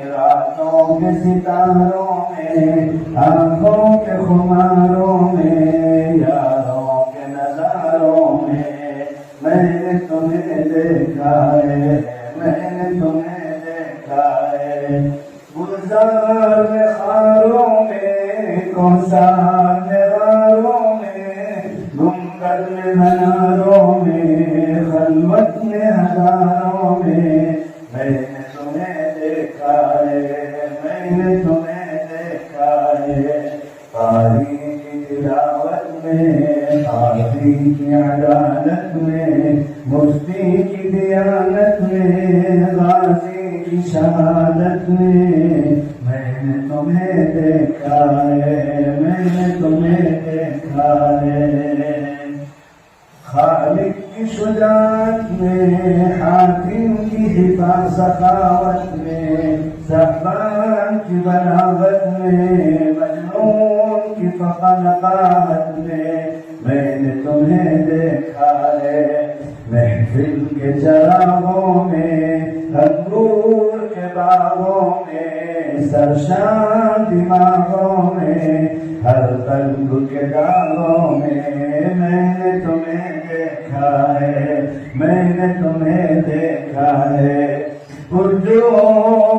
راتوں کے ستاروں میں، آنکھوں کے خماروں میں، یاروں کے نظاروں میں، میں نے تمہیں دیکھا ہے، میں نے تمہیں دیکھا ہے، گلزار میں خاروں میں، کوثر میں غاروں میں، گنبد میں مناروں میں، خلوت میں ہزاروں میں، میں نے تمہیں دیکھا ہے، میں نے تمہیں دیکھا ہے، قاری کی تلاوت میں، قاضی کی عدالت میں، مفتی کی دیانت میں، غازی کی شہادت میں، میں نے تمہیں دیکھا ہے، میں نے تمہیں دیکھا ہے، خالق کی شجاعت میں، حاکم کی حفاظت سخاوت میں، صحبان کی بلاغت میں، مجنون کی فقاہت میں نے تمہیں دیکھا ہے، محفل کے چراغوں میں، انگور کے باغوں میں، سرشان دماغوں میں، ہر قلب کے داغوں میں،